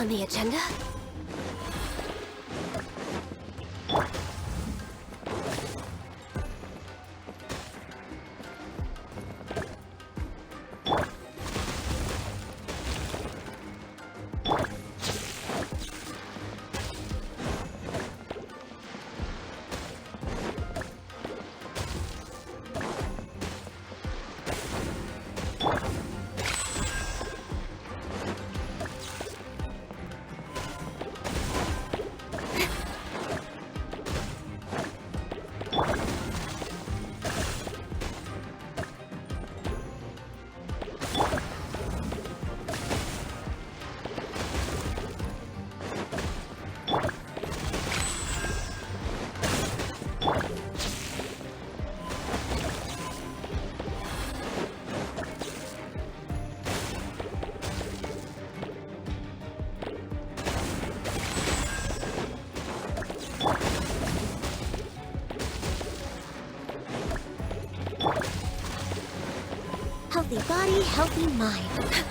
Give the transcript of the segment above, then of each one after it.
on the agenda? Healthy body, healthy mind.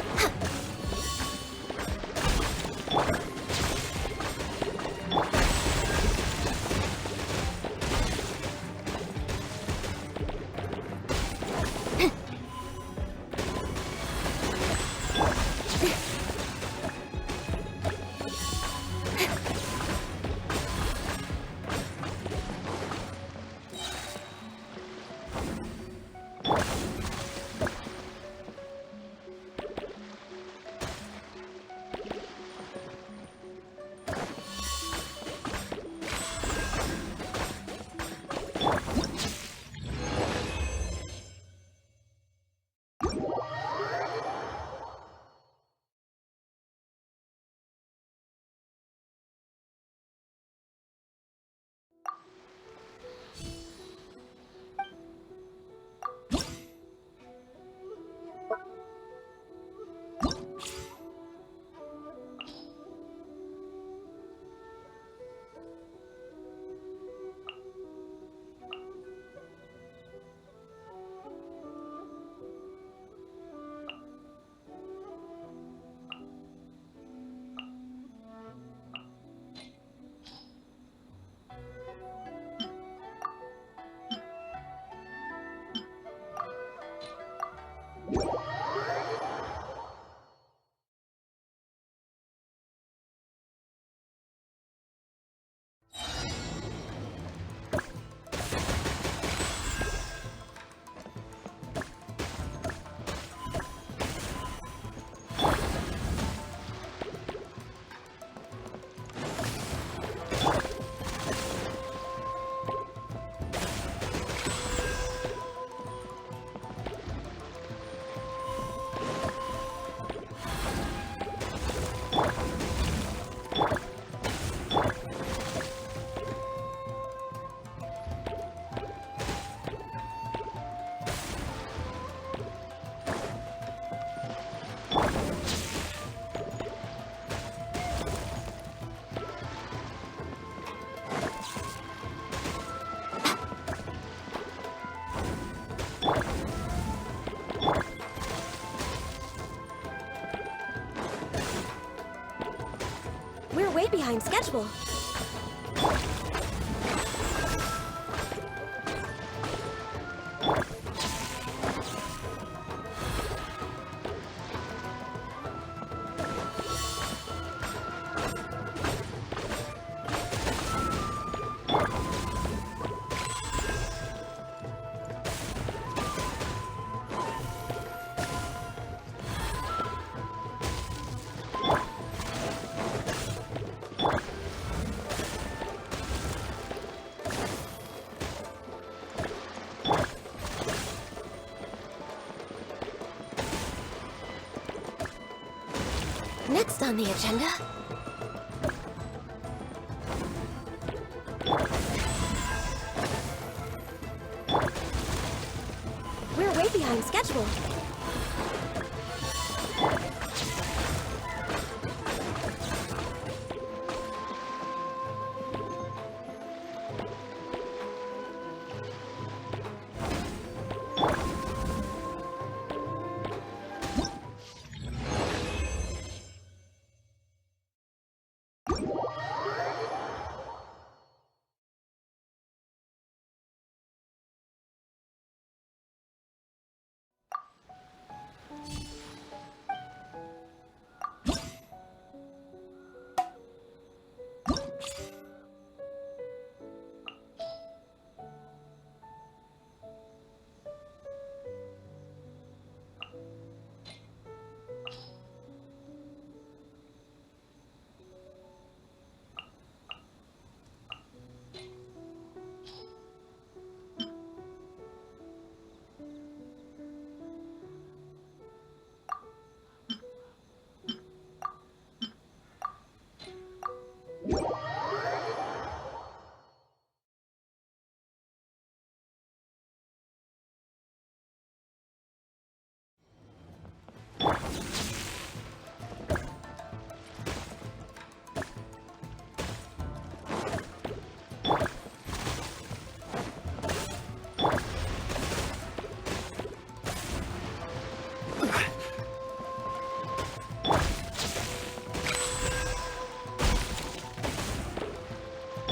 We're way behind schedule. Next on the agenda... We're way behind schedule.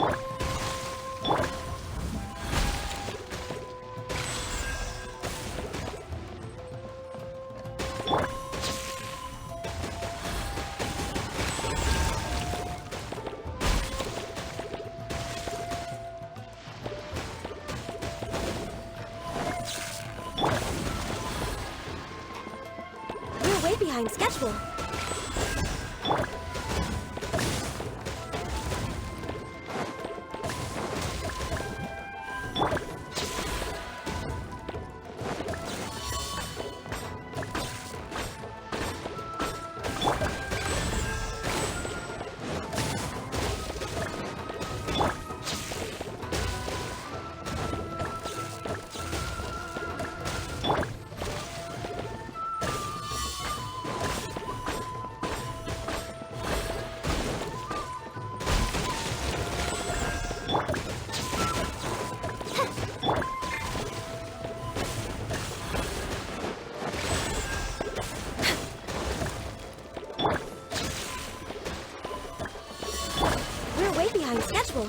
We're way behind schedule. We're way behind schedule.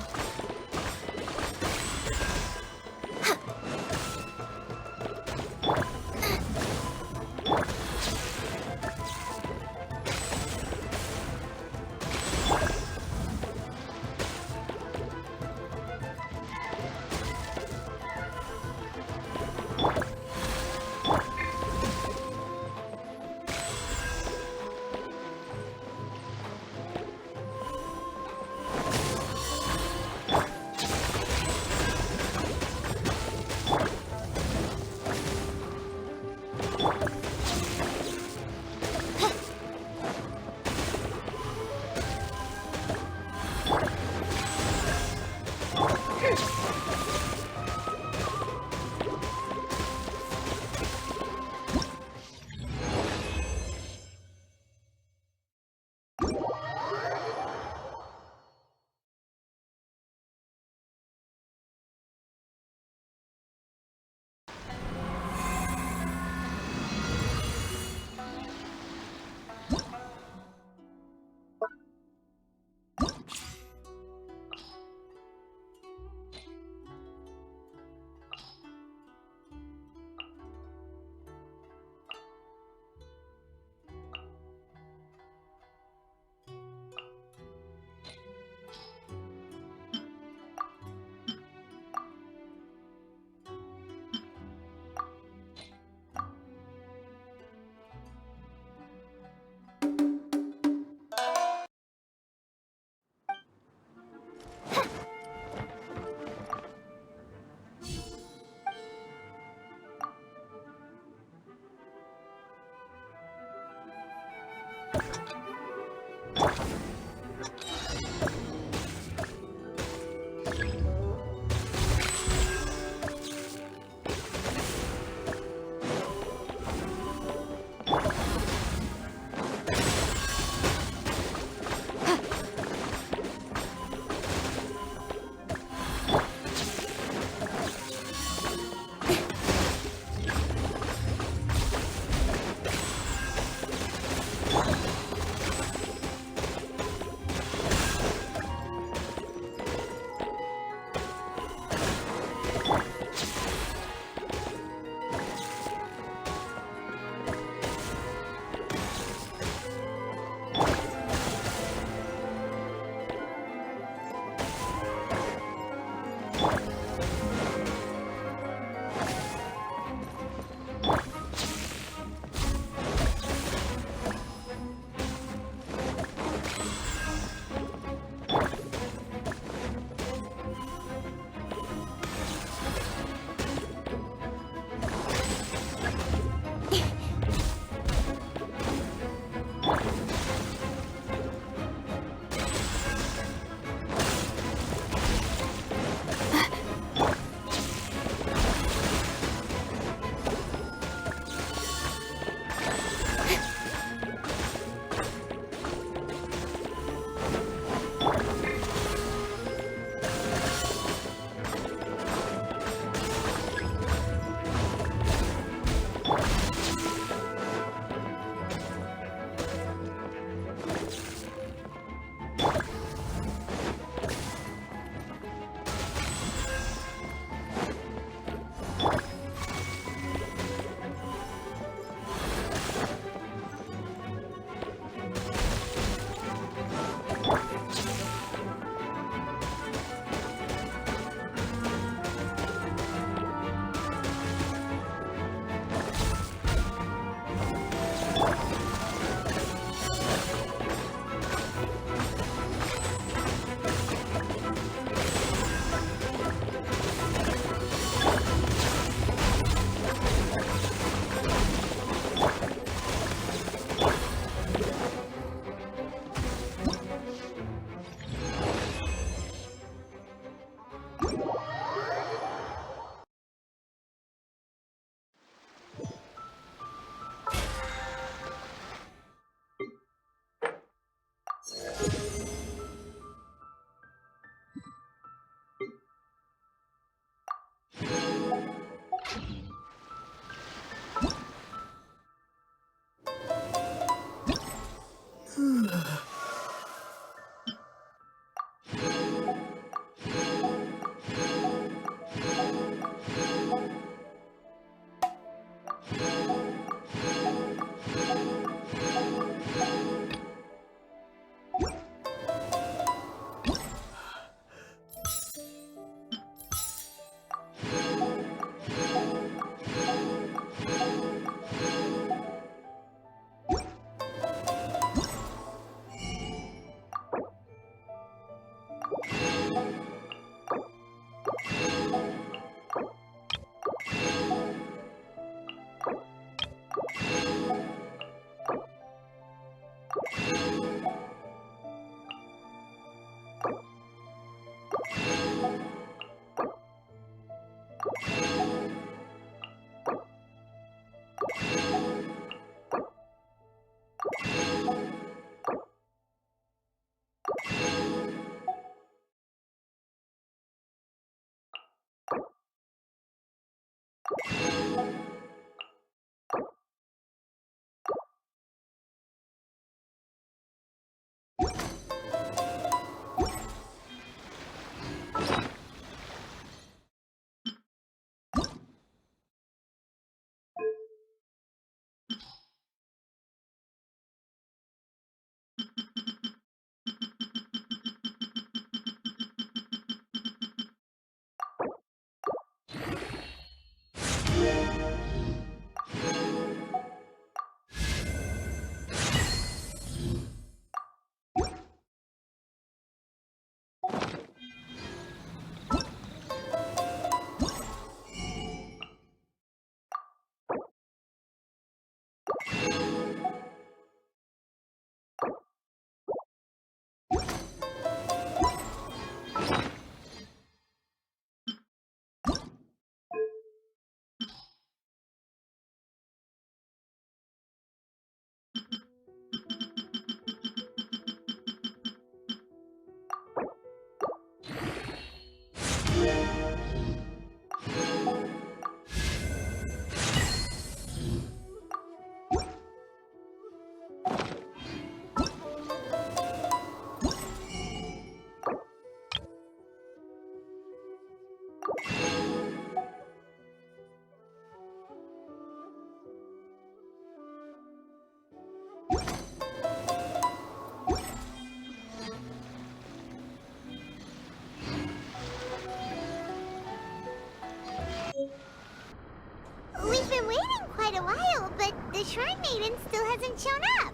We've been waiting quite a while, but the Shrine Maiden still hasn't shown up.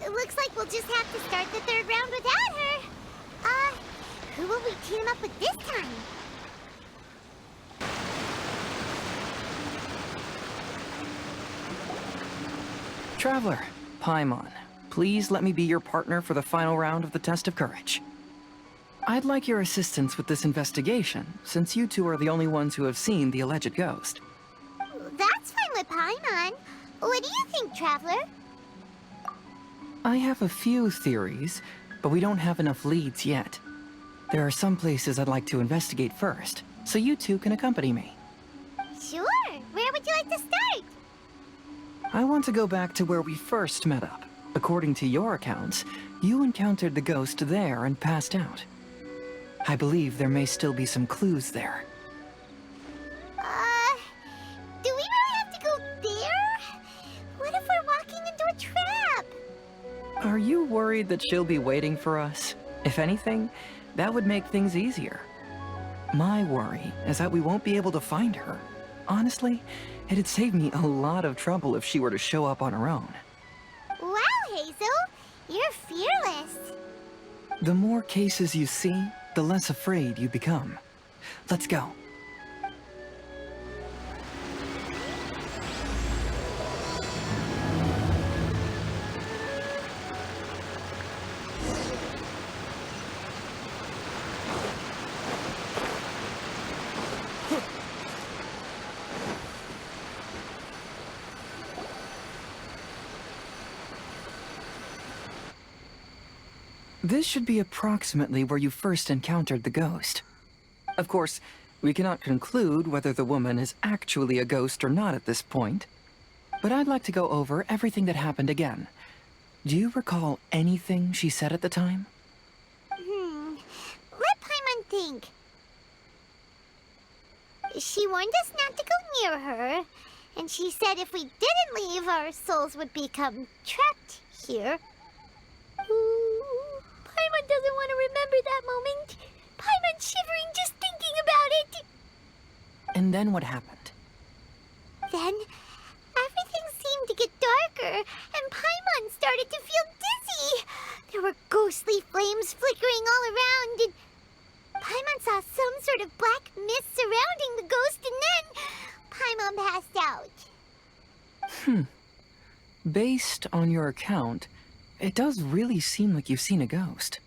It looks like we'll just have to start the third round without her. Who will we team up with this time? Traveler, Paimon, please let me be your partner for the final round of the test of courage. I'd like your assistance with this investigation, since you two are the only ones who have seen the alleged ghost. That's fine with Paimon. What do you think, Traveler? I have a few theories, but we don't have enough leads yet. There are some places I'd like to investigate first, so you two can accompany me. Sure. Where would you like to start? I want to go back to where we first met up. According to your accounts, you encountered the ghost there and passed out. I believe there may still be some clues there. Do we really have to go there? What if we're walking into a trap? Are you worried that she'll be waiting for us? If anything, that would make things easier. My worry is that we won't be able to find her. Honestly, it'd save me a lot of trouble if she were to show up on her own. Wow, Hazel! You're fearless. The more cases you see, the less afraid you become. Let's go. This should be approximately where you first encountered the ghost. Of course, we cannot conclude whether the woman is actually a ghost or not at this point, but I'd like to go over everything that happened again. Do you recall anything she said at the time? Let Paimon think. She warned us not to go near her, and she said if we didn't leave, our souls would become trapped here. Ooh, Paimon doesn't want to remember that moment. Paimon's shivering just thinking about it. And then what happened? Then, everything seemed to get darker, and Paimon started to feel dizzy. There were ghostly flames flickering all around, and Paimon saw some sort of black mist surrounding the ghost, and then Paimon passed out. Based on your account, it does really seem like you've seen a ghost.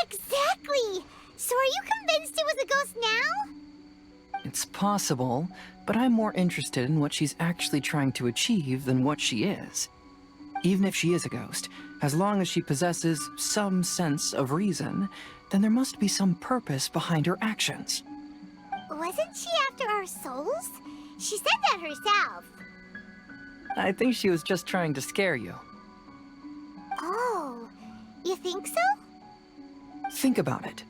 Exactly! So are you convinced it was a ghost now? It's possible, but I'm more interested in what she's actually trying to achieve than what she is. Even if she is a ghost, as long as she possesses some sense of reason, then there must be some purpose behind her actions. Wasn't she after our souls? She said that herself. I think she was just trying to scare you. Oh, you think so? Think about it.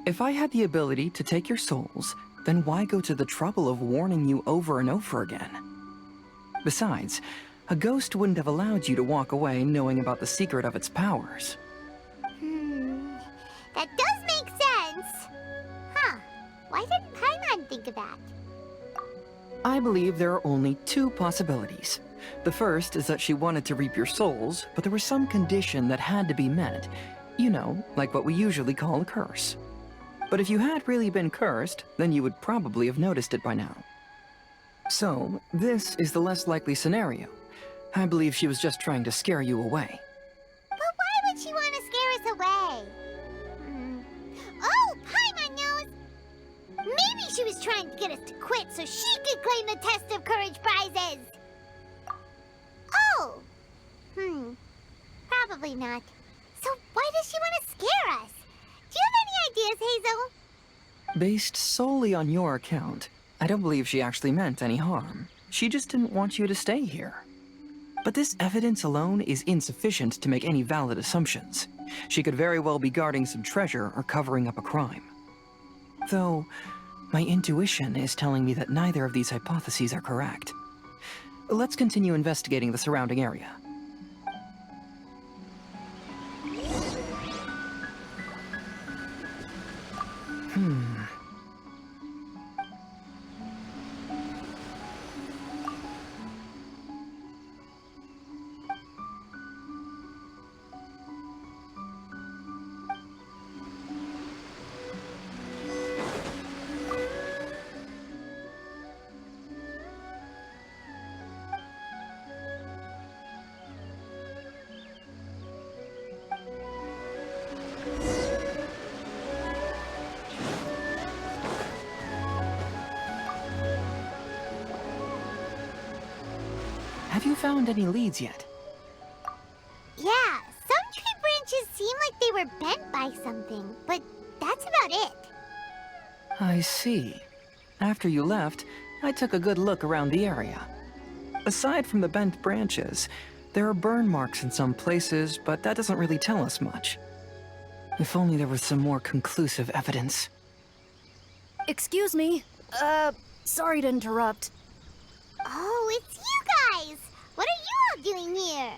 If I had the ability to take your souls, then why go to the trouble of warning you over and over again? Besides, a ghost wouldn't have allowed you to walk away knowing about the secret of its powers. That does make sense. Huh. Why didn't Paimon think of that? I believe there are only two possibilities. The first is that she wanted to reap your souls, but there was some condition that had to be met. You know, like what we usually call a curse. But if you had really been cursed, then you would probably have noticed it by now. So, this is the less likely scenario. I believe she was just trying to scare you away. But why would she want to scare us away? Oh, Paimon knows! Maybe she was trying to get us to quit so she could claim the Test of Courage prizes! Oh! Probably not. So why does she want to scare us? Do you have any ideas, Hazel? Based solely on your account, I don't believe she actually meant any harm. She just didn't want you to stay here. But this evidence alone is insufficient to make any valid assumptions. She could very well be guarding some treasure or covering up a crime. Though, my intuition is telling me that neither of these hypotheses are correct. Let's continue investigating the surrounding area. Have you found any leads yet? Yeah, some tree branches seem like they were bent by something, but that's about it. I see. After you left, I took a good look around the area. Aside from the bent branches, there are burn marks in some places, but that doesn't really tell us much. If only there was some more conclusive evidence. Excuse me. Sorry to interrupt. Oh, it's you guys! What are you all doing here?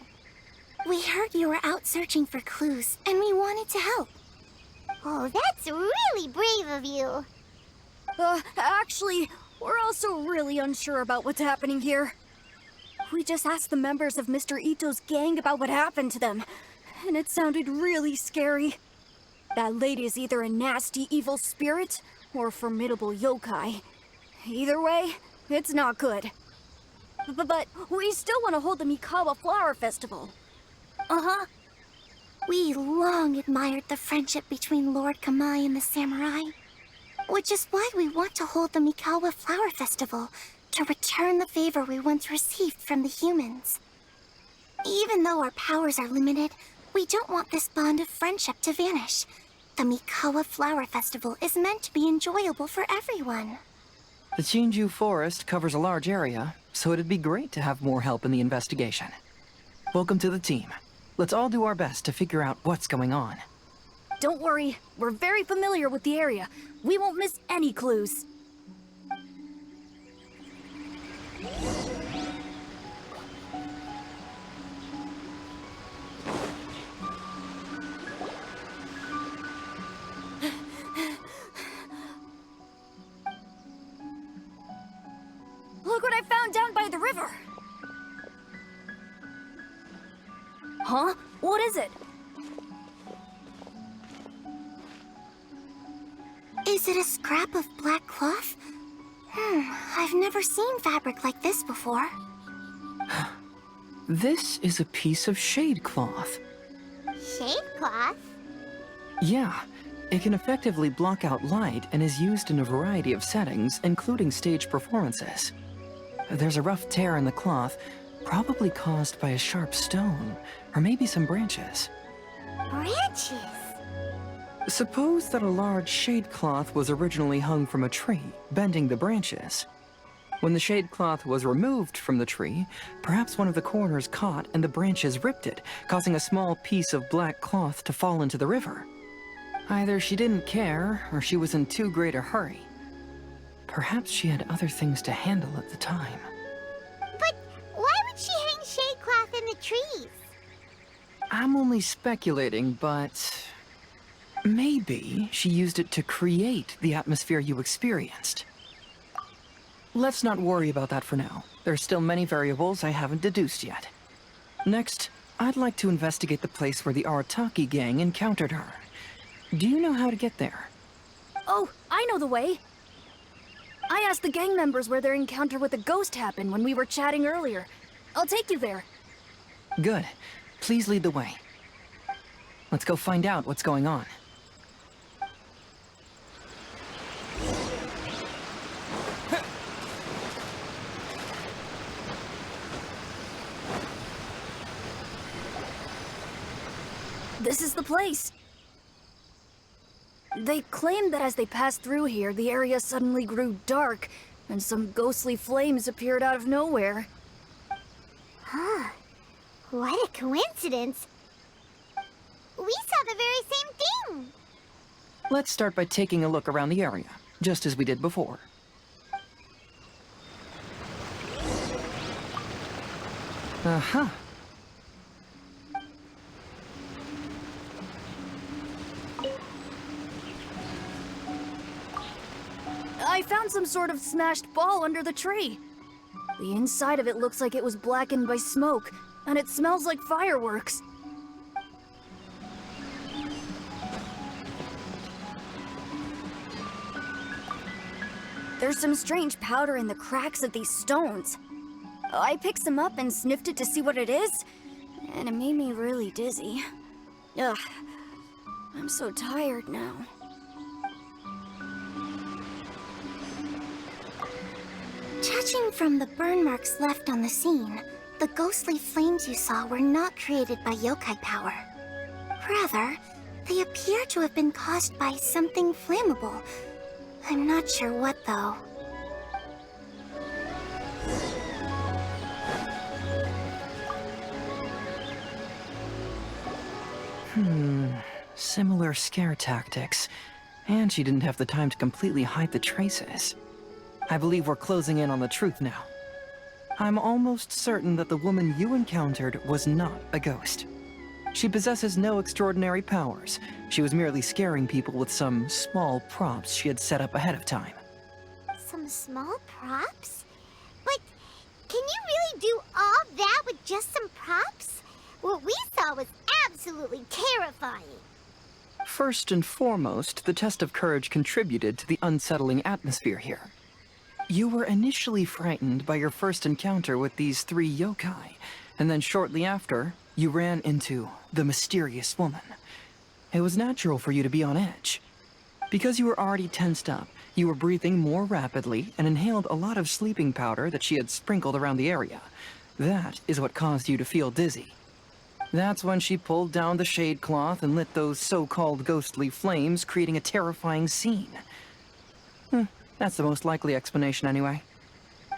We heard you were out searching for clues, and we wanted to help. Oh, that's really brave of you. Actually, we're also really unsure about what's happening here. We just asked the members of Mr. Ito's gang about what happened to them, and it sounded really scary. That lady is either a nasty evil spirit or a formidable yokai. Either way, it's not good. But we still want to hold the Mikawa Flower Festival. Uh-huh. We long admired the friendship between Lord Kamai and the samurai, which is why we want to hold the Mikawa Flower Festival to return the favor we once received from the humans. Even though our powers are limited, we don't want this bond of friendship to vanish. The Mikawa Flower Festival is meant to be enjoyable for everyone. The Chinju Forest covers a large area, so it'd be great to have more help in the investigation. Welcome to the team. Let's all do our best to figure out what's going on. Don't worry, we're very familiar with the area. We won't miss any clues. Look what I found down by the river! Huh? What is it? Is it a scrap of black cloth? I've never seen fabric like this before. This is a piece of shade cloth. Shade cloth? Yeah, it can effectively block out light and is used in a variety of settings, including stage performances. There's a rough tear in the cloth, probably caused by a sharp stone, or maybe some branches. Branches? Suppose that a large shade cloth was originally hung from a tree, bending the branches. When the shade cloth was removed from the tree, perhaps one of the corners caught and the branches ripped it, causing a small piece of black cloth to fall into the river. Either she didn't care, or she was in too great a hurry. Perhaps she had other things to handle at the time. But why would she hang shade cloth in the trees? I'm only speculating, but maybe she used it to create the atmosphere you experienced. Let's not worry about that for now. There's still many variables I haven't deduced yet. Next, I'd like to investigate the place where the Arataki gang encountered her. Do you know how to get there? Oh, I know the way. I asked the gang members where their encounter with the ghost happened when we were chatting earlier. I'll take you there. Good. Please lead the way. Let's go find out what's going on. This is the place. They claim that as they passed through here, the area suddenly grew dark, and some ghostly flames appeared out of nowhere. Huh. What a coincidence. We saw the very same thing. Let's start by taking a look around the area, just as we did before. Uh-huh. I found some sort of smashed ball under the tree. The inside of it looks like it was blackened by smoke, and it smells like fireworks. There's some strange powder in the cracks of these stones. I picked some up and sniffed it to see what it is, and it made me really dizzy. Ugh, I'm so tired now. Judging from the burn marks left on the scene, the ghostly flames you saw were not created by yokai power. Rather, they appear to have been caused by something flammable. I'm not sure what, though. Similar scare tactics. And she didn't have the time to completely hide the traces. I believe we're closing in on the truth now. I'm almost certain that the woman you encountered was not a ghost. She possesses no extraordinary powers. She was merely scaring people with some small props she had set up ahead of time. Some small props? But can you really do all that with just some props? What we saw was absolutely terrifying. First and foremost, the test of courage contributed to the unsettling atmosphere here. You were initially frightened by your first encounter with these three yokai, and then shortly after, you ran into the mysterious woman. It was natural for you to be on edge. Because you were already tensed up, you were breathing more rapidly and inhaled a lot of sleeping powder that she had sprinkled around the area. That is what caused you to feel dizzy. That's when she pulled down the shade cloth and lit those so-called ghostly flames, creating a terrifying scene. That's the most likely explanation anyway.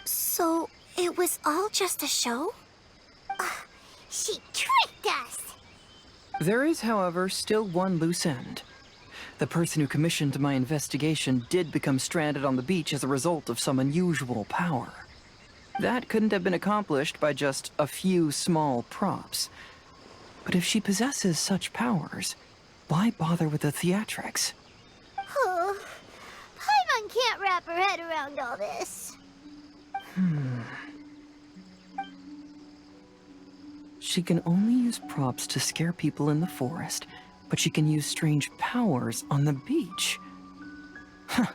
So, it was all just a show? She tricked us! There is, however, still one loose end. The person who commissioned my investigation did become stranded on the beach as a result of some unusual power. That couldn't have been accomplished by just a few small props. But if she possesses such powers, why bother with the theatrics? Paimon can't wrap her head around all this. She can only use props to scare people in the forest, but she can use strange powers on the beach. Huh,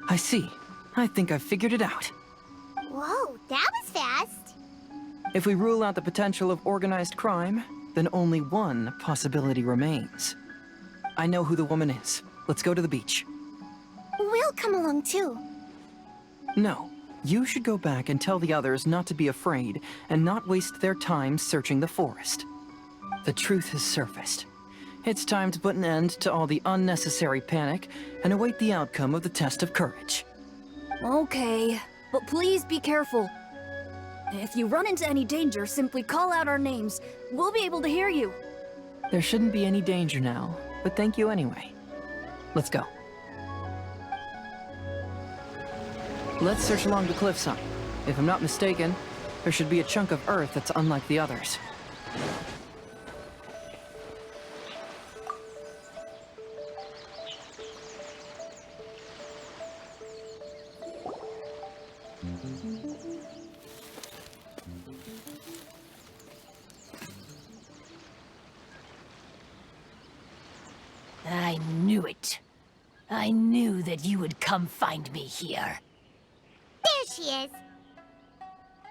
I see. I think I've figured it out. Whoa, that was fast. If we rule out the potential of organized crime, then only one possibility remains. I know who the woman is. Let's go to the beach. We'll come along too. No, you should go back and tell the others not to be afraid and not waste their time searching the forest. The truth has surfaced. It's time to put an end to all the unnecessary panic and await the outcome of the test of courage. Okay, but please be careful. If you run into any danger, simply call out our names. We'll be able to hear you. There shouldn't be any danger now, but thank you anyway. Let's go. Let's search along the cliffside. If I'm not mistaken, there should be a chunk of earth that's unlike the others. I knew it. I knew that you would come find me here. There she is.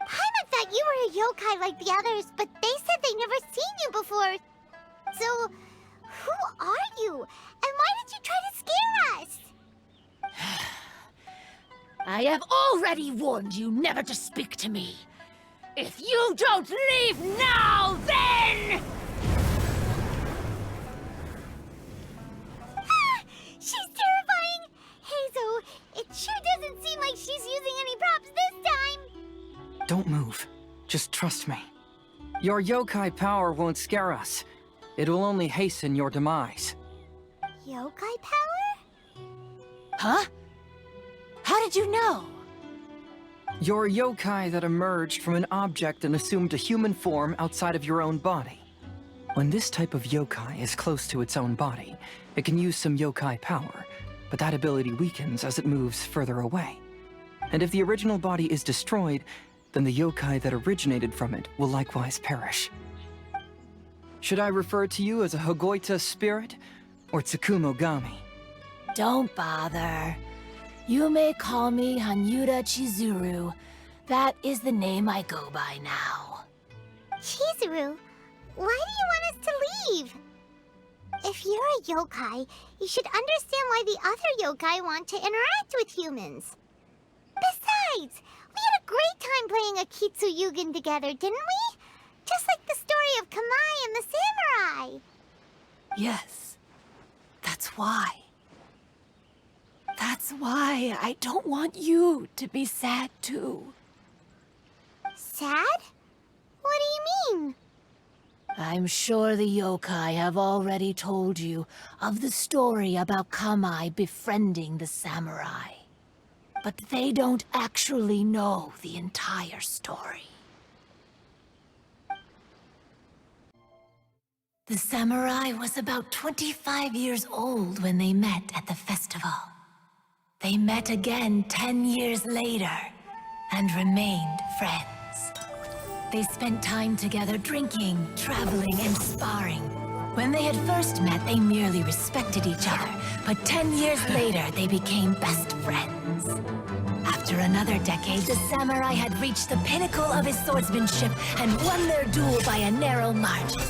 Paimon thought you were a yokai like the others, but they said they never seen you before. So, who are you? And why did you try to scare us? I have already warned you never to speak to me. If you don't leave now, then... She's terrifying! Hazel, it sure doesn't seem like she's using any props this time! Don't move. Just trust me. Your yokai power won't scare us. It will only hasten your demise. Yokai power? Huh? How did you know? You're a yokai that emerged from an object and assumed a human form outside of your own body. When this type of yokai is close to its own body, it can use some yokai power, but that ability weakens as it moves further away. And if the original body is destroyed, then the yokai that originated from it will likewise perish. Should I refer to you as a Hagoita spirit or Tsukumo Gami? Don't bother. You may call me Hanyuda Chizuru. That is the name I go by now. Chizuru, why do you want us to leave? If you're a yokai, you should understand why the other yokai want to interact with humans. Besides, we had a great time playing Akitsu Yugen together, didn't we? Just like the story of Kamai and the samurai. Yes, that's why. That's why I don't want you to be sad too. Sad? What do you mean? I'm sure the yokai have already told you of the story about Kamai befriending the samurai. But they don't actually know the entire story. The samurai was about 25 years old when they met at the festival. They met again 10 years later and remained friends. They spent time together drinking, traveling, and sparring. When they had first met, they merely respected each other, but 10 years later, they became best friends. After another decade, the samurai had reached the pinnacle of his swordsmanship and won their duel by a narrow margin.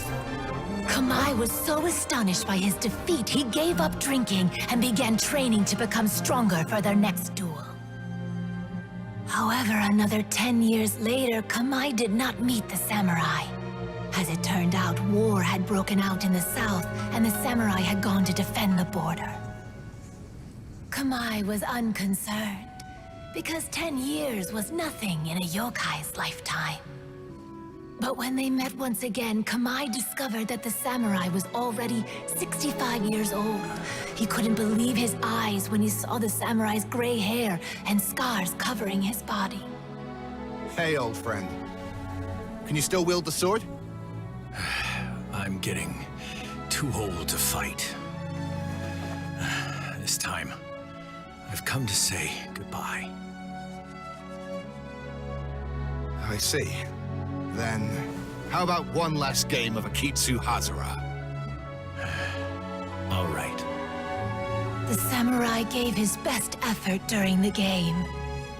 Kamai was so astonished by his defeat, he gave up drinking and began training to become stronger for their next duel. However, another 10 years later, Kamai did not meet the samurai. As it turned out, war had broken out in the south, and the samurai had gone to defend the border. Kamai was unconcerned, because 10 years was nothing in a yokai's lifetime. But when they met once again, Kamai discovered that the samurai was already 65 years old. He couldn't believe his eyes when he saw the samurai's gray hair and scars covering his body. Hey, old friend. Can you still wield the sword? I'm getting too old to fight. This time, I've come to say goodbye. I see. Then, how about one last game of Akitsu Hazara? All right. The samurai gave his best effort during the game,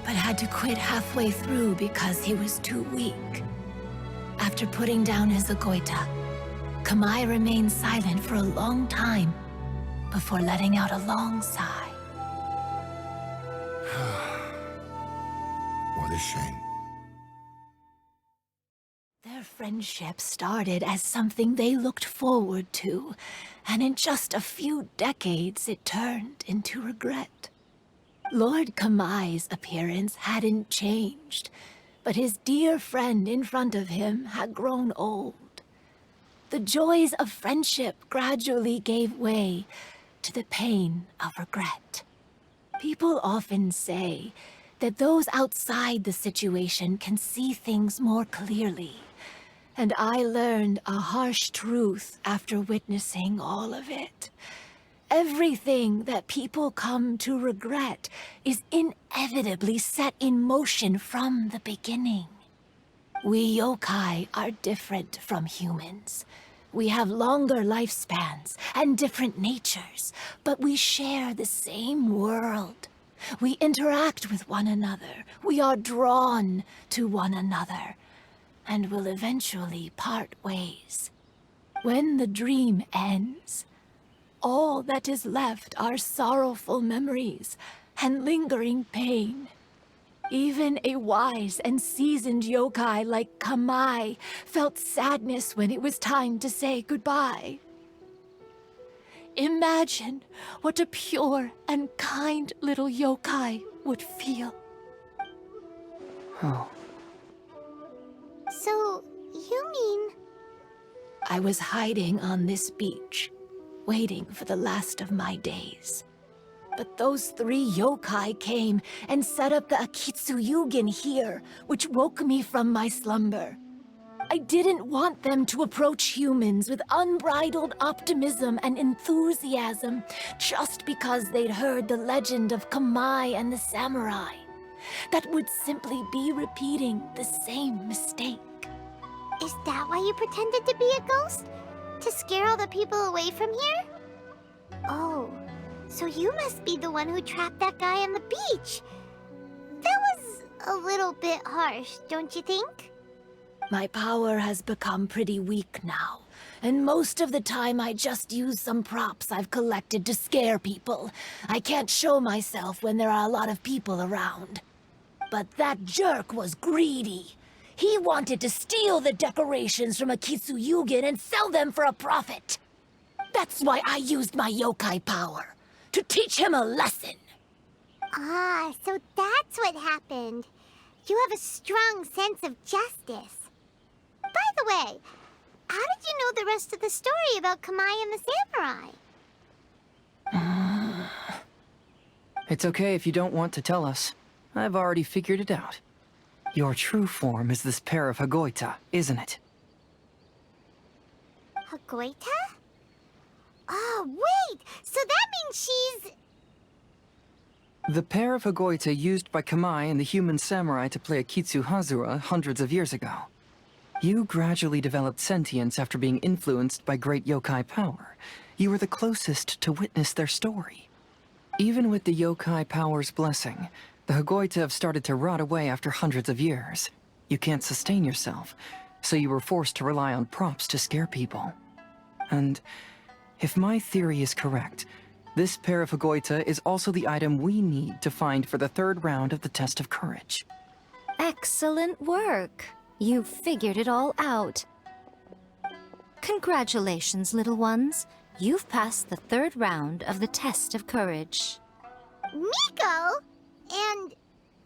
but had to quit halfway through because he was too weak. After putting down his Agoita, Kamai remained silent for a long time before letting out a long sigh. What a shame. Their friendship started as something they looked forward to, and in just a few decades it turned into regret. Lord Kamai's appearance hadn't changed, but his dear friend in front of him had grown old. The joys of friendship gradually gave way to the pain of regret. People often say that those outside the situation can see things more clearly, and I learned a harsh truth after witnessing all of it. Everything that people come to regret is inevitably set in motion from the beginning. We yokai are different from humans. We have longer lifespans and different natures, but we share the same world. We interact with one another. We are drawn to one another, and will eventually part ways. When the dream ends, all that is left are sorrowful memories and lingering pain. Even a wise and seasoned yokai like Kamai felt sadness when it was time to say goodbye. Imagine what a pure and kind little yokai would feel. Oh. So, you mean... I was hiding on this beach, waiting for the last of my days. But those 3 yokai came and set up the Akitsuyugin here, which woke me from my slumber. I didn't want them to approach humans with unbridled optimism and enthusiasm just because they'd heard the legend of Kamai and the samurai. That would simply be repeating the same mistake. Is that why you pretended to be a ghost? To scare all the people away from here? Oh, so you must be the one who trapped that guy on the beach. That was a little bit harsh, don't you think? My power has become pretty weak now, and most of the time I just use some props I've collected to scare people. I can't show myself when there are a lot of people around. But that jerk was greedy. He wanted to steal the decorations from Akitsuyugin and sell them for a profit. That's why I used my yokai power, to teach him a lesson. Ah, so that's what happened. You have a strong sense of justice. By the way, how did you know the rest of the story about Kamai and the samurai? It's okay if you don't want to tell us. I've already figured it out. Your true form is this pair of Hagoita, isn't it? Hagoita? Oh, wait! So that means she's... The pair of Hagoita used by Kamai and the human samurai to play Akitsu Hazura hundreds of years ago. You gradually developed sentience after being influenced by great yokai power. You were the closest to witness their story. Even with the yokai power's blessing, the Hagoita have started to rot away after hundreds of years. You can't sustain yourself, so you were forced to rely on props to scare people. And if my theory is correct, this pair of Hagoita is also the item we need to find for the 3rd round of the test of courage. Excellent work. You figured it all out. Congratulations, little ones. You've passed the 3rd round of the test of courage. Miko? And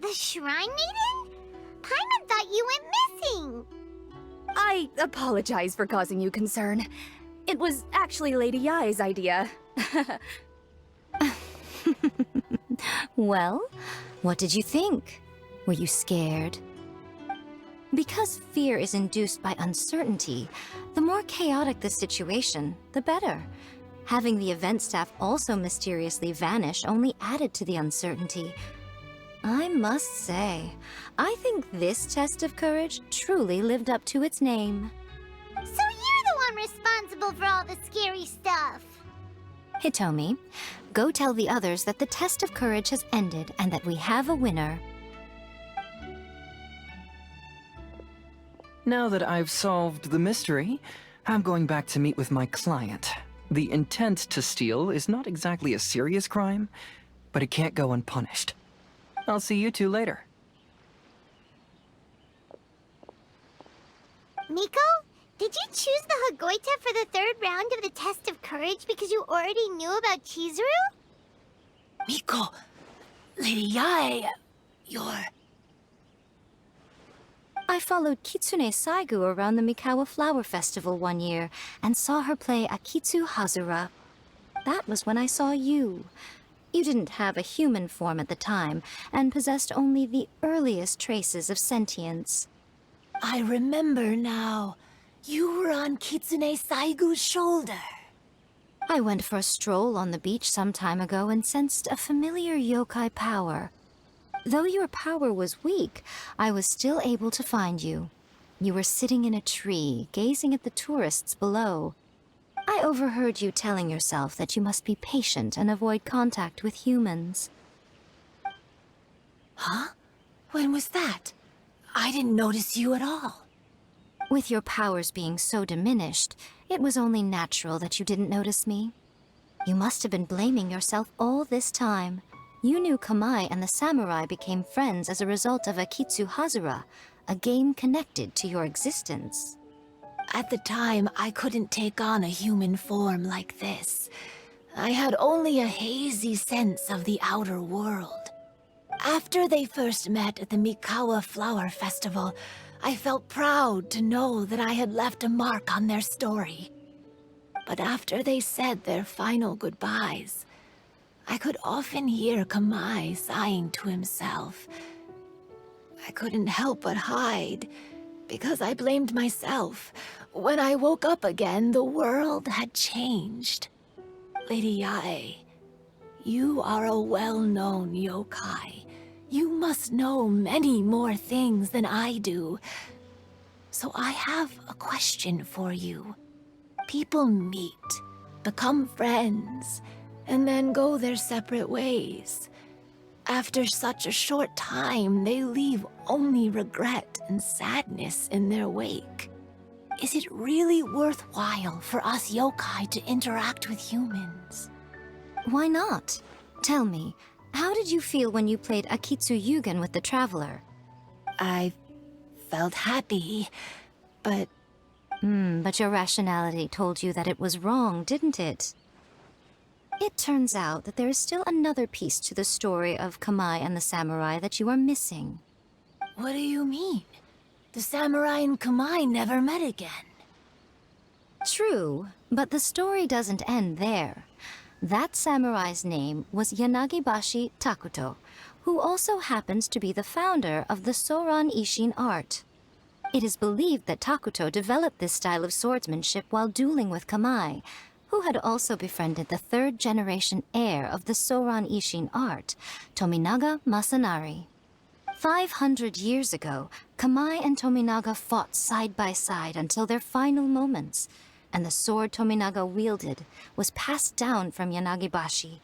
the Shrine Maiden? Paimon thought you went missing. I apologize for causing you concern. It was actually Lady Yai's idea. Well, what did you think? Were you scared? Because fear is induced by uncertainty, the more chaotic the situation, the better. Having the event staff also mysteriously vanish only added to the uncertainty. I must say, I think this test of courage truly lived up to its name. So you're the one responsible for all the scary stuff. Hitomi, go tell the others that the test of courage has ended and that we have a winner. Now that I've solved the mystery, I'm going back to meet with my client. The intent to steal is not exactly a serious crime, but it can't go unpunished. I'll see you two later. Miko, did you choose the Hagoita for the third round of the test of courage because you already knew about Chizuru? Miko, Lady Yae, you're... I followed Kitsune Saigu around the Mikawa Flower Festival one year and saw her play Akitsu Hazura. That was when I saw you. You didn't have a human form at the time and possessed only the earliest traces of sentience. I remember now. You were on Kitsune Saigu's shoulder. I went for a stroll on the beach some time ago and sensed a familiar yokai power. Though your power was weak, I was still able to find you. You were sitting in a tree, gazing at the tourists below. I overheard you telling yourself that you must be patient and avoid contact with humans. Huh? When was that? I didn't notice you at all. With your powers being so diminished, it was only natural that you didn't notice me. You must have been blaming yourself all this time. You knew Kamai and the samurai became friends as a result of Akitsu Hazura, a game connected to your existence. At the time, I couldn't take on a human form like this. I had only a hazy sense of the outer world. After they first met at the Mikawa Flower Festival, I felt proud to know that I had left a mark on their story. But after they said their final goodbyes, I could often hear Kamai sighing to himself. I couldn't help but hide, because I blamed myself. When I woke up again, the world had changed. Lady Yae, you are a well-known yokai. You must know many more things than I do. So I have a question for you. People meet, become friends, and then go their separate ways. After such a short time, they leave only regret and sadness in their wake. Is it really worthwhile for us yokai to interact with humans? Why not? Tell me, how did you feel when you played Akitsu Yugen with the Traveler? I felt happy, but... But your rationality told you that it was wrong, didn't it? It turns out that there is still another piece to the story of Kamai and the samurai that you are missing. What do you mean? The samurai and Kamai never met again. True, but the story doesn't end there. That samurai's name was Yanagibashi Takuto, who also happens to be the founder of the Soran Ishin art. It is believed that Takuto developed this style of swordsmanship while dueling with Kamai, who had also befriended the third-generation heir of the Soran Ishin art, Tominaga Masanari. 500 years ago, Kamai and Tominaga fought side by side until their final moments, and the sword Tominaga wielded was passed down from Yanagibashi.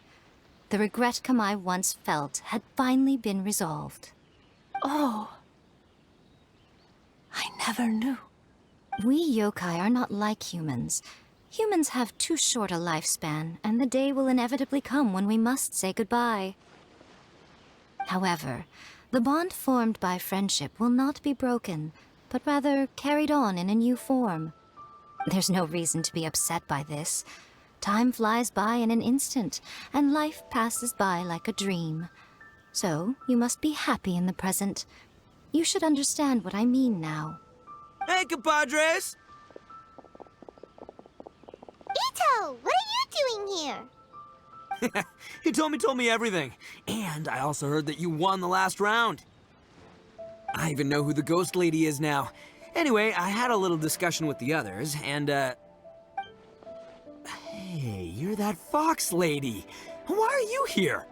The regret Kamai once felt had finally been resolved. Oh. I never knew. We yokai are not like humans. Humans have too short a lifespan, and the day will inevitably come when we must say goodbye. However, the bond formed by friendship will not be broken, but rather carried on in a new form. There's no reason to be upset by this. Time flies by in an instant, and life passes by like a dream. So, you must be happy in the present. You should understand what I mean now. Hey, compadres! Ito, what are you doing here? He told me everything. And I also heard that you won the last round. I even know who the ghost lady is now. Anyway, I had a little discussion with the others, and, Hey, you're that fox lady. Why are you here?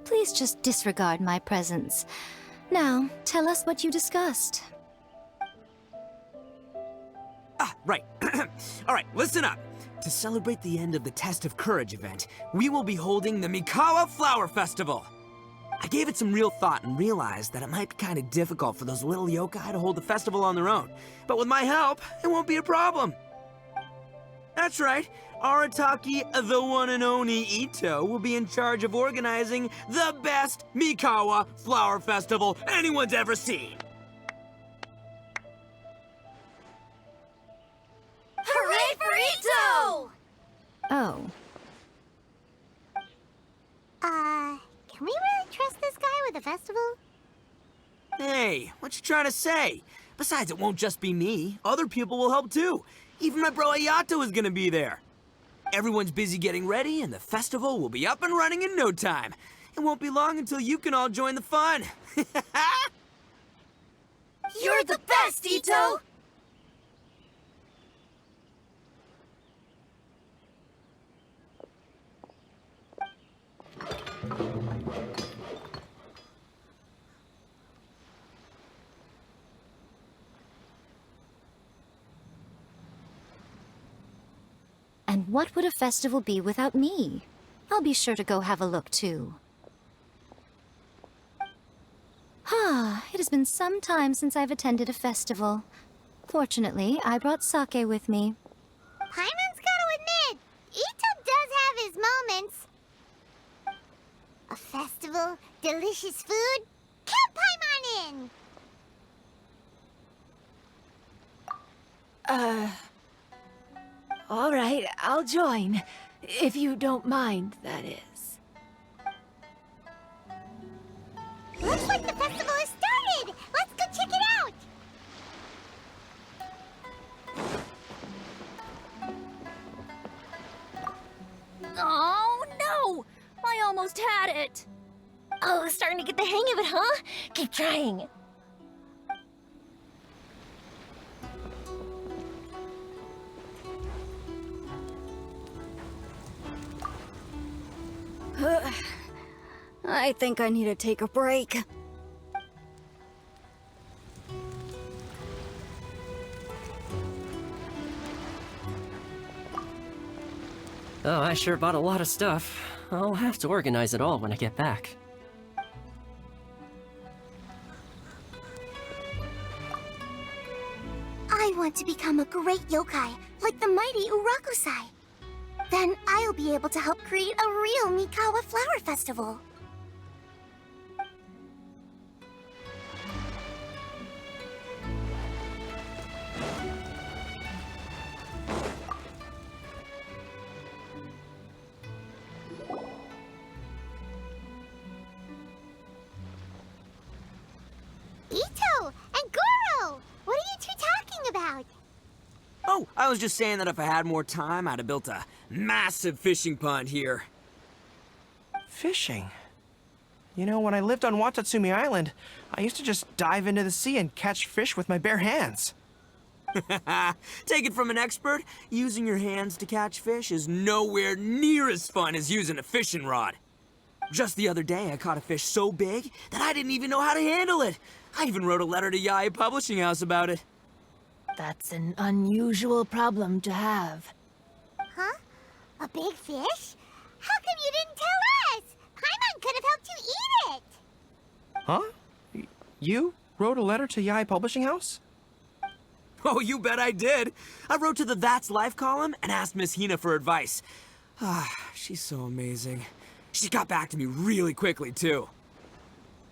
Please just disregard my presence. Now, tell us what you discussed. Ah, right. All right, listen up. To celebrate the end of the Test of Courage event, we will be holding the Mikawa Flower Festival. I gave it some real thought and realized that it might be kind of difficult for those little yokai to hold the festival on their own. But with my help, it won't be a problem. That's right. Arataki, the one and only Ito, will be in charge of organizing the best Mikawa Flower Festival anyone's ever seen. Can we really trust this guy with a festival? Hey, what you trying to say? Besides, it won't just be me. Other people will help too. Even my bro Ayato is gonna be there. Everyone's busy getting ready, and the festival will be up and running in no time. It won't be long until you can all join the fun. You're the best, Ito! And what would a festival be without me? I'll be sure to go have a look, too. It has been some time since I've attended a festival. Fortunately, I brought sake with me. Paimon's gotta admit, Ito does have his moments. A festival, delicious food, count Paimon in! All right, I'll join. If you don't mind, that is. Looks like the festival has started! Let's go check it out! Oh, no! I almost had it! Oh, starting to get the hang of it, huh? Keep trying. I think I need to take a break. Oh, I sure bought a lot of stuff. I'll have to organize it all when I get back. I want to become a great yokai, like the mighty Urakusai. Then I'll be able to help create a real Mikawa flower festival. Ito and Goro! What are you two talking about? Oh, I was just saying that if I had more time, I'd have built a massive fishing pond here. Fishing? You know, when I lived on Watatsumi Island, I used to just dive into the sea and catch fish with my bare hands. Take it from an expert, using your hands to catch fish is nowhere near as fun as using a fishing rod. Just the other day, I caught a fish so big that I didn't even know how to handle it. I even wrote a letter to Yae Publishing House about it. That's an unusual problem to have. Huh? A big fish? How come you didn't tell us? Paimon could have helped you eat it! Huh? You wrote a letter to Yae Publishing House? Oh, you bet I did. I wrote to the That's Life column and asked Miss Hina for advice. She's so amazing. She got back to me really quickly, too.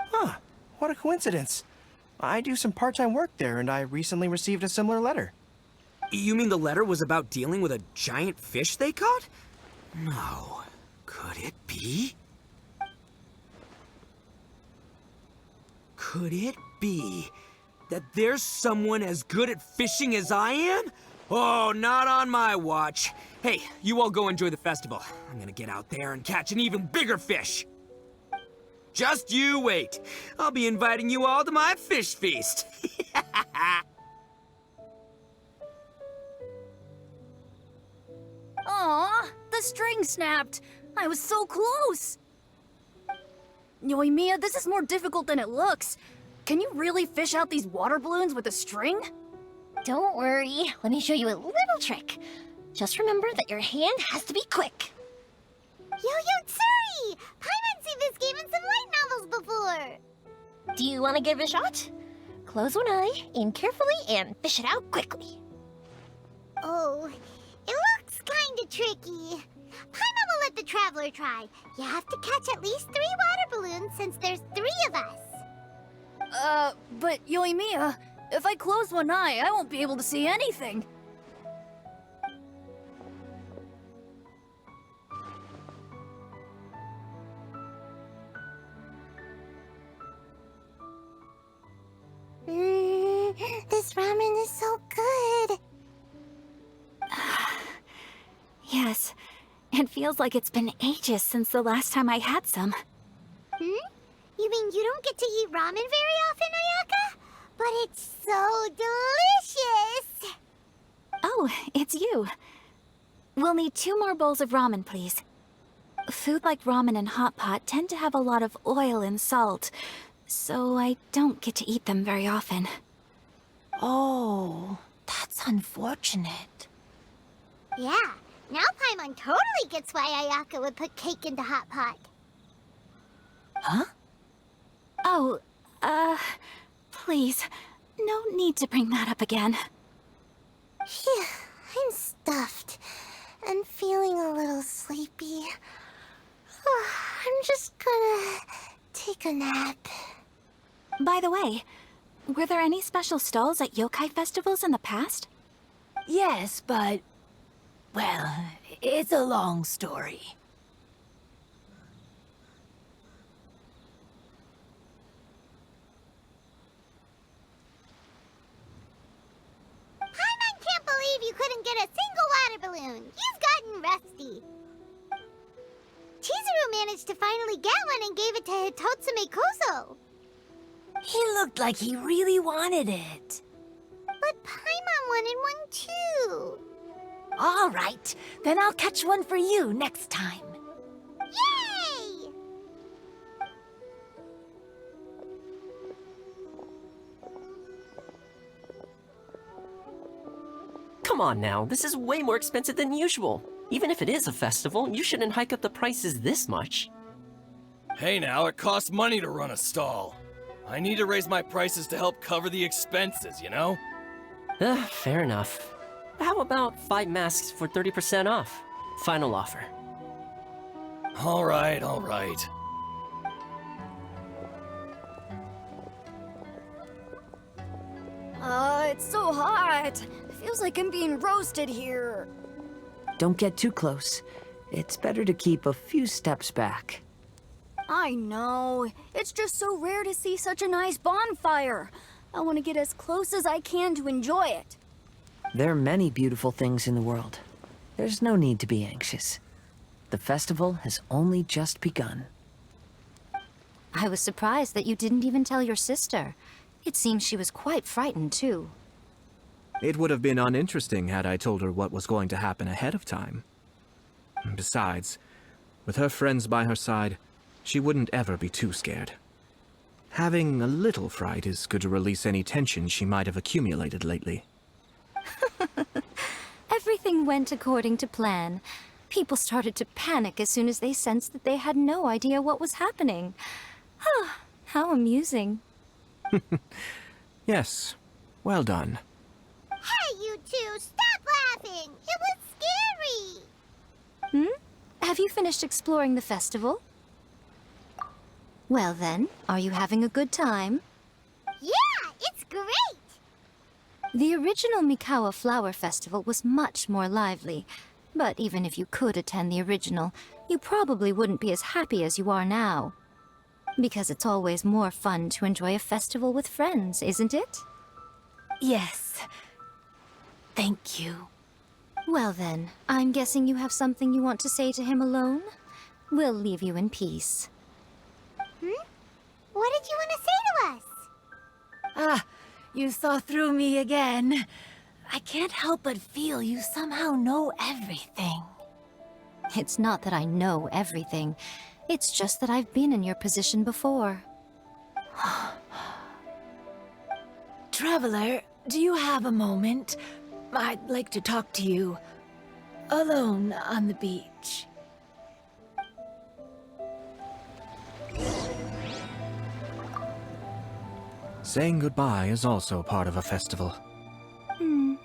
Huh. What a coincidence. I do some part-time work there, and I recently received a similar letter. You mean the letter was about dealing with a giant fish they caught? No. Could it be? Could it be that there's someone as good at fishing as I am? Oh, not on my watch. Hey, you all go enjoy the festival. I'm gonna get out there and catch an even bigger fish. Just you wait. I'll be inviting you all to my fish feast. Aw, the string snapped. I was so close. Yoimiya, this is more difficult than it looks. Can you really fish out these water balloons with a string? Don't worry, let me show you a little trick. Just remember that your hand has to be quick. Yo-Yo Tsuri! Paimon's seen this game in some light novels before. Do you want to give it a shot? Close one eye, aim carefully, and fish it out quickly. Oh, it looks kinda tricky. Paimon will let the traveler try. You have to catch at least 3 water balloons since there's 3 of us. But Yoimiya, if I close one eye, I won't be able to see anything. This ramen is so good. Yes, it feels like it's been ages since the last time I had some. You mean you don't get to eat ramen very often, Ayaka? But it's so delicious! Oh, it's you. We'll need 2 more bowls of ramen, please. Food like ramen and hot pot tend to have a lot of oil and salt, so I don't get to eat them very often. Oh, that's unfortunate. Yeah, now Paimon totally gets why Ayaka would put cake into hot pot. Huh? Oh, please, no need to bring that up again. Phew, I'm stuffed and feeling a little sleepy. I'm just gonna take a nap. By the way, were there any special stalls at yokai festivals in the past? Yes, but... well, it's a long story. Paimon can't believe you couldn't get a single water balloon. You've gotten rusty. Chizuru managed to finally get one and gave it to Hitotsume Kozo. He looked like he really wanted it. But Paimon wanted one too. All right, then I'll catch one for you next time. Yay! Come on now, this is way more expensive than usual. Even if it is a festival, you shouldn't hike up the prices this much. Hey now, it costs money to run a stall. I need to raise my prices to help cover the expenses, you know? Fair enough. How about 5 masks for 30% off? Final offer. Alright, alright. It's so hot. Feels like I'm being roasted here. Don't get too close. It's better to keep a few steps back. I know. It's just so rare to see such a nice bonfire. I want to get as close as I can to enjoy it. There are many beautiful things in the world. There's no need to be anxious. The festival has only just begun. I was surprised that you didn't even tell your sister. It seems she was quite frightened, too. It would have been uninteresting had I told her what was going to happen ahead of time. Besides, with her friends by her side, she wouldn't ever be too scared. Having a little fright is good to release any tension she might have accumulated lately. Everything went according to plan. People started to panic as soon as they sensed that they had no idea what was happening. How amusing. Yes, well done. Hey, you two, stop laughing! It was scary! Have you finished exploring the festival? Well then, are you having a good time? Yeah, it's great! The original Mikawa Flower Festival was much more lively, but even if you could attend the original, you probably wouldn't be as happy as you are now. Because it's always more fun to enjoy a festival with friends, isn't it? Yes. Thank you. Well then, I'm guessing you have something you want to say to him alone? We'll leave you in peace. What did you want to say to us? You saw through me again. I can't help but feel you somehow know everything. It's not that I know everything. It's just that I've been in your position before. Traveler, do you have a moment? I'd like to talk to you. Alone on the beach. Saying goodbye is also part of a festival.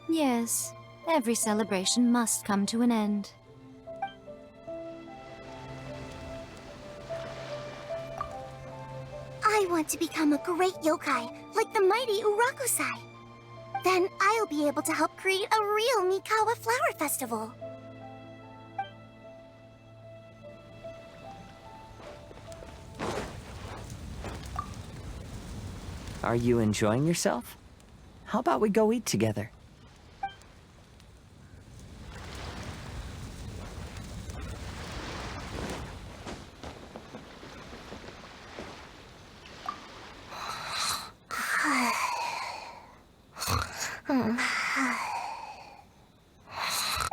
Yes. Every celebration must come to an end. I want to become a great yokai, like the mighty Urakusai. Then I'll be able to help create a real Mikawa Flower Festival. Are you enjoying yourself? How about we go eat together?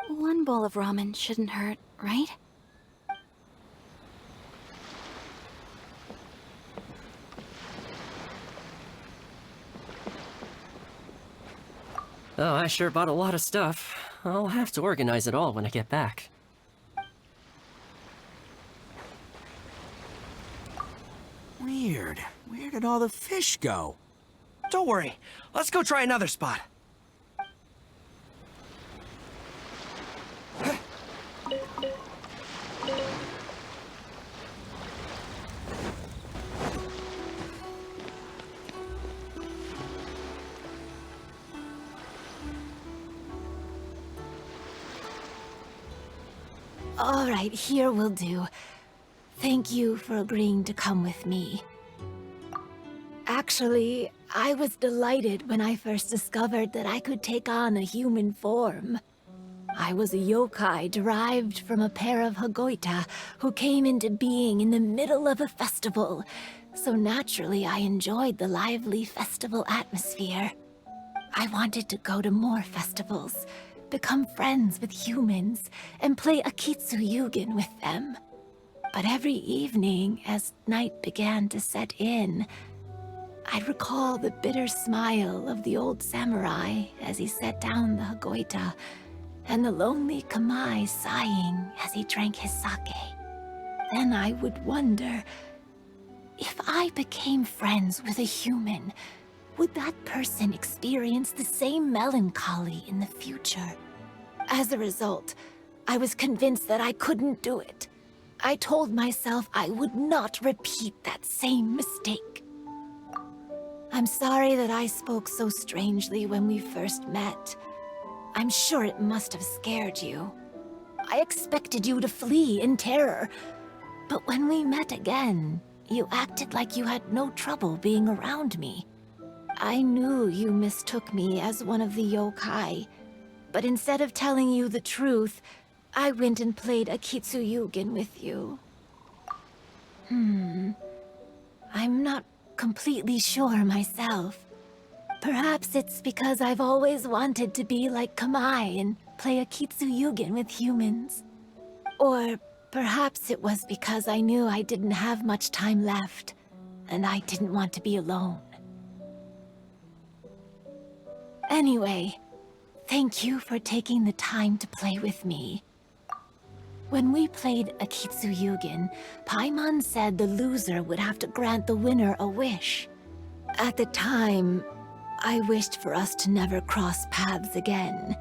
One bowl of ramen shouldn't hurt, right? Oh, I sure bought a lot of stuff. I'll have to organize it all when I get back. Weird. Where did all the fish go? Don't worry. Let's go try another spot. All right, here will do. Thank you for agreeing to come with me. Actually, I was delighted when I first discovered that I could take on a human form. I was a yokai derived from a pair of Hagoita who came into being in the middle of a festival, so naturally I enjoyed the lively festival atmosphere. I wanted to go to more festivals, become friends with humans, and play Akitsu Yugen with them. But every evening, as night began to set in, I'd recall the bitter smile of the old samurai as he set down the Hagoita, and the lonely Kamai sighing as he drank his sake. Then I would wonder, if I became friends with a human, would that person experience the same melancholy in the future? As a result, I was convinced that I couldn't do it. I told myself I would not repeat that same mistake. I'm sorry that I spoke so strangely when we first met. I'm sure it must have scared you. I expected you to flee in terror, but when we met again, you acted like you had no trouble being around me. I knew you mistook me as one of the yokai, but instead of telling you the truth, I went and played Akitsu Yugen with you. I'm not completely sure myself. Perhaps it's because I've always wanted to be like Kamai and play Akitsu Yugen with humans. Or perhaps it was because I knew I didn't have much time left, and I didn't want to be alone. Anyway, thank you for taking the time to play with me. When we played Akitsu Yugen, Paimon said the loser would have to grant the winner a wish. At the time, I wished for us to never cross paths again.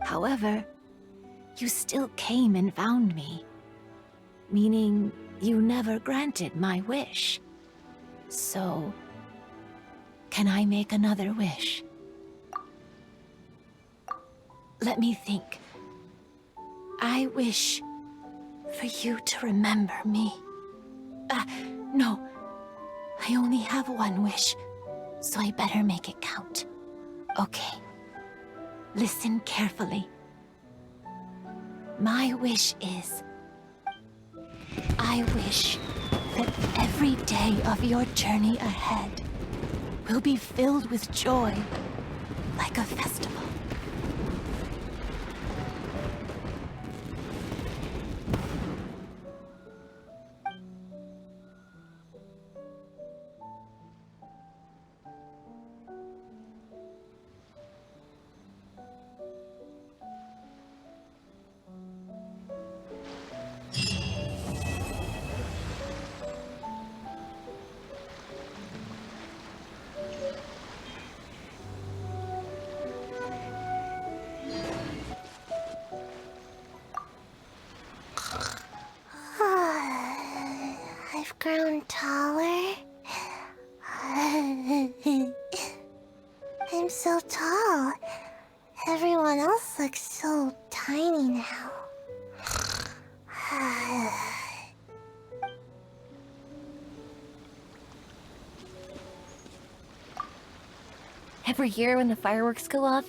However, you still came and found me, meaning you never granted my wish. So, can I make another wish? Let me think. I wish for you to remember me. No. I only have one wish, so I better make it count. Okay. Listen carefully. My wish is... I wish that every day of your journey ahead will be filled with joy, like a festival. I've grown taller. I'm so tall. Everyone else looks so tiny now. Every year when the fireworks go off,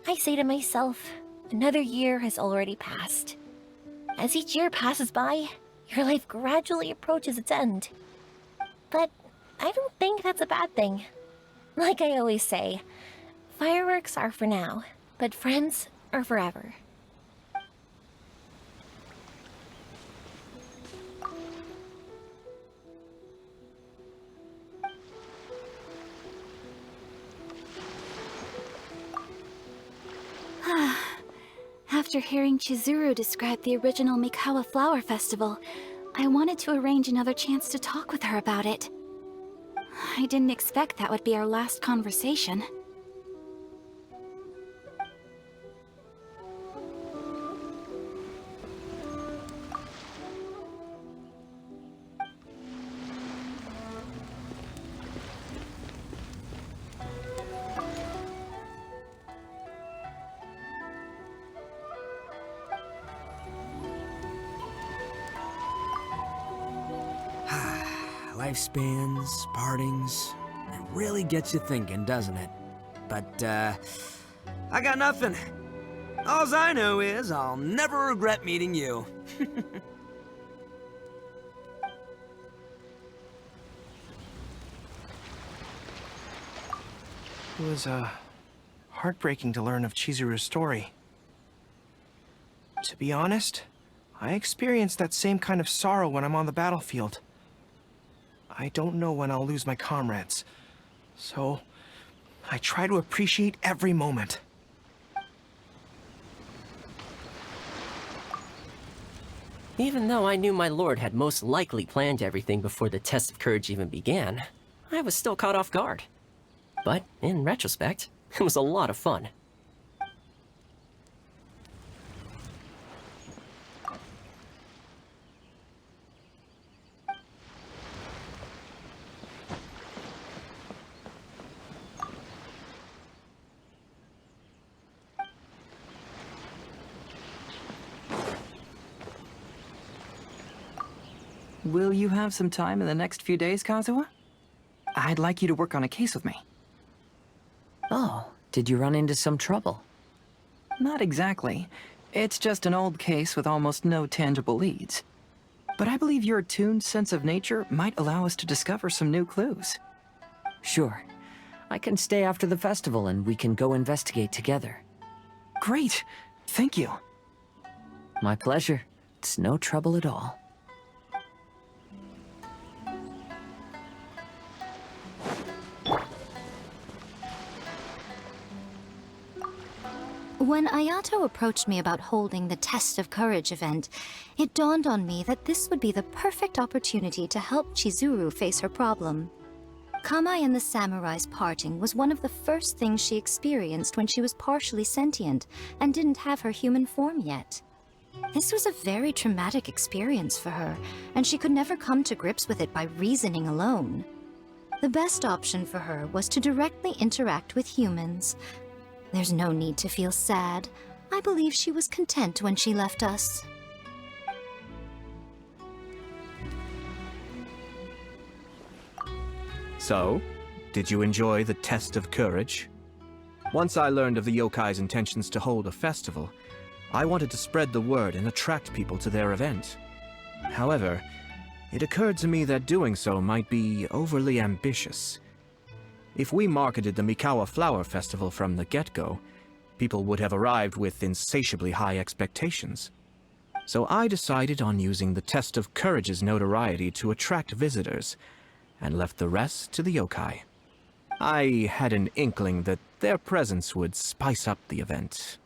I say to myself, another year has already passed. As each year passes by, your life gradually approaches its end. But I don't think that's a bad thing. Like I always say, fireworks are for now, but friends are forever. After hearing Chizuru describe the original Mikawa Flower Festival, I wanted to arrange another chance to talk with her about it. I didn't expect that would be our last conversation. Lifespans, partings, it really gets you thinking, doesn't it? But, I got nothing. Alls I know is I'll never regret meeting you. It was, heartbreaking to learn of Chizuru's story. To be honest, I experienced that same kind of sorrow when I'm on the battlefield. I don't know when I'll lose my comrades, so I try to appreciate every moment. Even though I knew my lord had most likely planned everything before the test of courage even began, I was still caught off guard. But in retrospect, it was a lot of fun. Will you have some time in the next few days, Kazuha? I'd like you to work on a case with me. Oh, did you run into some trouble? Not exactly. It's just an old case with almost no tangible leads. But I believe your attuned sense of nature might allow us to discover some new clues. Sure. I can stay after the festival and we can go investigate together. Great! Thank you. My pleasure. It's no trouble at all. When Ayato approached me about holding the Test of Courage event, it dawned on me that this would be the perfect opportunity to help Chizuru face her problem. Kamai and the samurai's parting was one of the first things she experienced when she was partially sentient and didn't have her human form yet. This was a very traumatic experience for her, and she could never come to grips with it by reasoning alone. The best option for her was to directly interact with humans. There's no need to feel sad. I believe she was content when she left us. So, did you enjoy the test of courage? Once I learned of the yokai's intentions to hold a festival, I wanted to spread the word and attract people to their event. However, it occurred to me that doing so might be overly ambitious. If we marketed the Mikawa Flower Festival from the get-go, people would have arrived with insatiably high expectations. So I decided on using the Test of Courage's notoriety to attract visitors, and left the rest to the yokai. I had an inkling that their presence would spice up the event.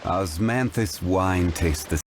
Osmanthus wine tastes the